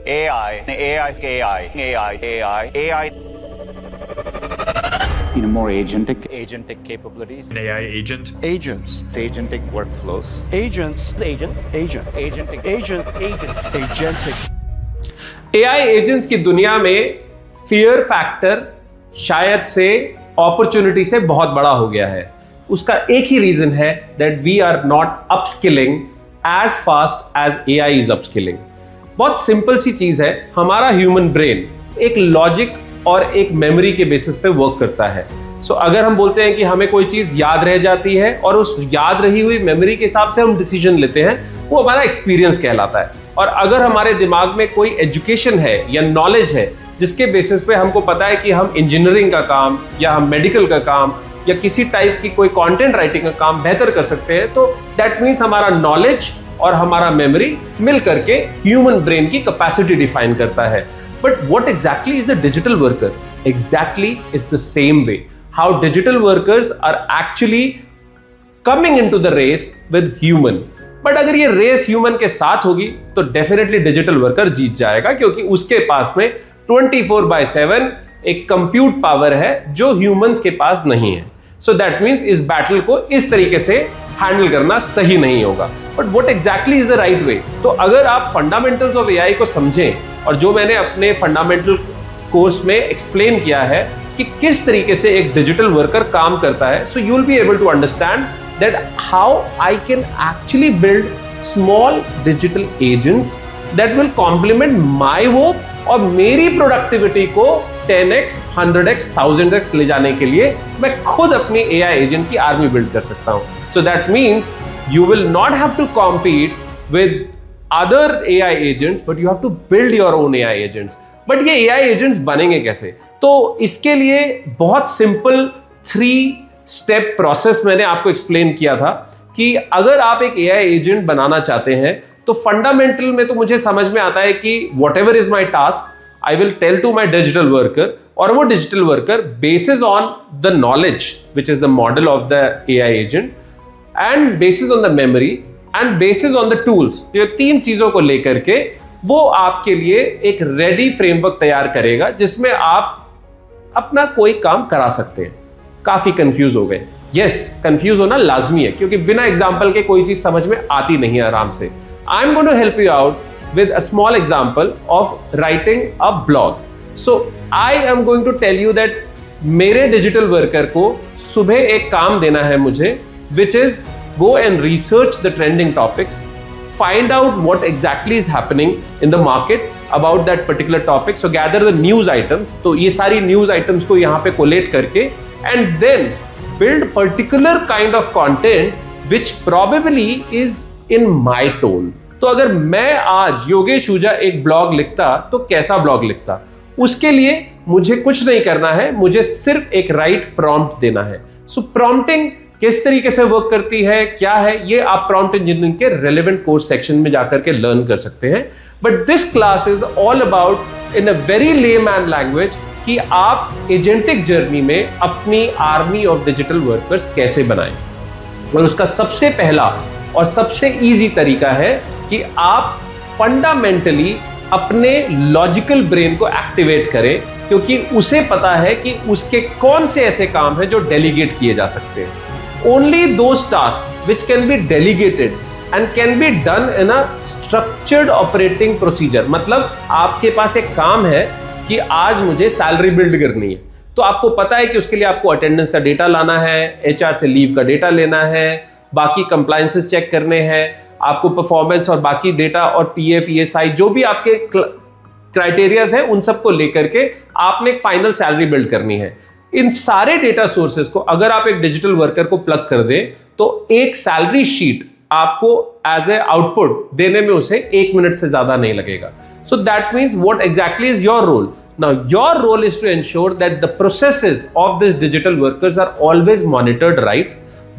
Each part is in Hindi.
AI. More agentic capabilities. An AI agent. Agents. Agentic workflows. Agentic. AI agents की दुनिया में फियर फैक्टर शायद से अपॉर्चुनिटी से बहुत बड़ा हो गया है। उसका एक ही रीजन है that we are not upskilling as fast as AI is upskilling. बहुत सिंपल सी चीज है, हमारा ह्यूमन ब्रेन एक लॉजिक और एक मेमोरी के बेसिस पे वर्क करता है। सो अगर हम बोलते हैं कि हमें कोई चीज याद रह जाती है और उस याद रही हुई मेमोरी के हिसाब से हम डिसीजन लेते हैं, वो हमारा एक्सपीरियंस कहलाता है। और अगर हमारे दिमाग में कोई एजुकेशन है या नॉलेज है जिसके बेसिस पे हमको पता है कि हम इंजीनियरिंग का काम या हम मेडिकल का काम या किसी टाइप की कोई कंटेंट राइटिंग का काम बेहतर कर सकते हैं, तो दैट मीन्स हमारा नॉलेज और हमारा मेमोरी मिल करके ह्यूमन ब्रेन की कैपेसिटी डिफाइन करता है। But what exactly is the digital worker? Exactly is the same way how digital workers are actually coming into the race with human. But अगर ये रेस ह्यूमन के साथ होगी तो डेफिनेटली डिजिटल वर्कर जीत जाएगा, क्योंकि उसके पास में 24/7 एक कंप्यूट पावर है जो ह्यूमंस के पास नहीं है। सो दैट मीन्स इस बैटल को इस तरीके से हैंडल करना सही नहीं होगा। But what exactly is the right way? तो अगर आप फंडामेंटल्स ऑफ AI को समझें, और जो मैंने अपने फंडामेंटल कोर्स में एक्सप्लेन किया है कि किस तरीके से एक डिजिटल वर्कर काम करता है, so you will be able to understand that how I can actually build small digital agents that will complement my work और मेरी प्रोडक्टिविटी को 10x, 100x, 1000x ले जाने के लिए मैं खुद अपनी AI एजेंट की आर्मी बिल्ड कर सकता हूं। So that means you will not have to compete with other AI agents, but you have to build your own AI agents. But ये AI agents बनेंगे कैसे? तो इसके लिए बहुत सिंपल 3 स्टेप प्रोसेस मैंने आपको एक्सप्लेन किया था कि अगर आप एक AI एजेंट बनाना चाहते हैं तो फंडामेंटल में तो मुझे समझ में आता है कि whatever is my task I will tell to my digital worker, और वो digital worker basis on the knowledge which is the model of the AI agent and basis on the memory and basis on the tools, ये 3 चीजों को लेकर के वो आपके लिए एक रेडी फ्रेमवर्क तैयार करेगा जिसमें आप अपना कोई काम करा सकते हैं। काफी कंफ्यूज हो गए? यस, कंफ्यूज होना लाजमी है, क्योंकि बिना एग्जांपल के कोई चीज समझ में आती नहीं है आराम से। I am going to help you out with a small example of writing a blog. So I am going to tell you that मेरे डिजिटल वर्कर को सुबह एक काम देना है मुझे, which is go and research the trending topics, find out what exactly is happening in the market about that particular topic, so gather the news items, तो ये सारी news items को यहाँ पे collate करके and then build particular kind of content which probably is in my tone। तो अगर मैं आज योगेश ऊजा एक ब्लॉग लिखता तो कैसा ब्लॉग लिखता? उसके लिए मुझे कुछ नहीं करना है, मुझे सिर्फ एक राइट प्रॉम्प्ट देना है। सो प्रॉम्प्टिंग किस तरीके से वर्क करती है, क्या है, ये आप प्रॉम्प्ट इंजीनियरिंग के रेलेवेंट कोर्स सेक्शन में जाकर के लर्न कर सकते हैं। But this class is all about in a very layman language कि आप एजेंटिक जर्नी में अपनी आर्मी ऑफ डिजिटल वर्कर्स कैसे बनाएं। और उसका सबसे पहला और सबसे इजी तरीका है कि आप फंडामेंटली अपने लॉजिकल ब्रेन को एक्टिवेट करें, क्योंकि उसे पता है कि उसके कौन से ऐसे काम हैं जो डेलीगेट किए जा सकते हैं। Only those tasks which can be delegated and can be done in a structured operating procedure। मतलब आपके पास एक काम है कि आज मुझे सैलरी बिल्ड करनी है, तो आपको पता है कि उसके लिए आपको अटेंडेंस का डेटा लाना है, HR से लीव का डेटा लेना है, बाकी कंप्लायंसेस चेक करने हैं, आपको परफॉर्मेंस और बाकी डेटा और PF ESI जो भी आपके क्राइटेरियाज हैं उन सबको लेकर के आपने एक फाइनल सैलरी बिल्ड करनी है। इन सारे डेटा सोर्सेज को अगर आप एक डिजिटल वर्कर को प्लग कर दें तो एक सैलरी शीट आपको एज ए आउटपुट देने में उसे 1 मिनट से ज्यादा नहीं लगेगा। So that means what exactly is your role? Now your role is to ensure that the processes of this digital workers are always monitored right,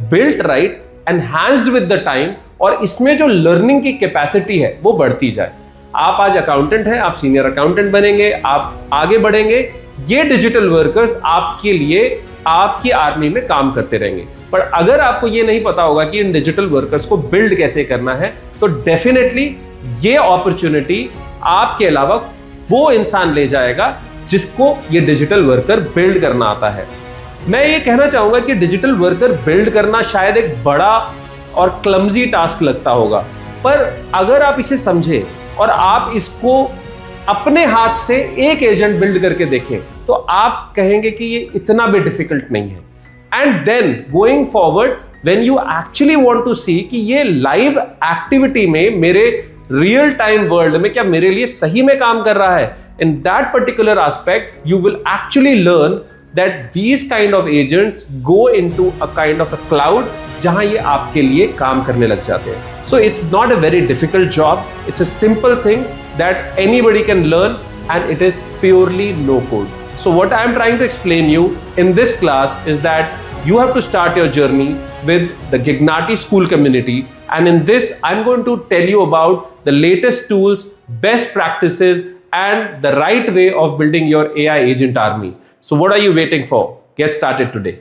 built right, enhanced with the time, और इसमें जो लर्निंग की कैपेसिटी है वो बढ़ती जाए। आप आज अकाउंटेंट हैं, आप सीनियर अकाउंटेंट बनेंगे, आप आगे बढ़ेंगे, ये डिजिटल वर्कर्स आपके लिए आपकी आर्मी में काम करते रहेंगे। पर अगर आपको ये नहीं पता होगा कि इन डिजिटल वर्कर्स को बिल्ड कैसे करना है, तो डेफिनेटली ये अपॉर्चुनिटी आपके अलावा वो इंसान ले जाएगा जिसको ये डिजिटल वर्कर बिल्ड करना आता है। मैं ये कहना चाहूंगा कि डिजिटल वर्कर बिल्ड करना शायद एक बड़ा और क्लमजी टास्क लगता होगा, पर अगर आप इसे समझे और आप इसको अपने हाथ से एक एजेंट बिल्ड करके देखें तो आप कहेंगे कि ये इतना भी डिफिकल्ट नहीं है। And then going forward when you actually want to see कि ये लाइव एक्टिविटी में मेरे रियल टाइम वर्ल्ड में क्या मेरे लिए सही में काम कर रहा है, in that particular aspect you will actually learn that these kind of agents go into a kind of a cloud जहां ये आपके लिए काम करने लग जाते हैं. So it's not a very difficult job. It's a simple thing that anybody can learn and it is purely no code. So what I am trying to explain you in this class is that you have to start your journey with the Gignati School community, and in this I'm going to tell you about the latest tools, best practices and the right way of building your AI agent army. So what are you waiting for? Get started today.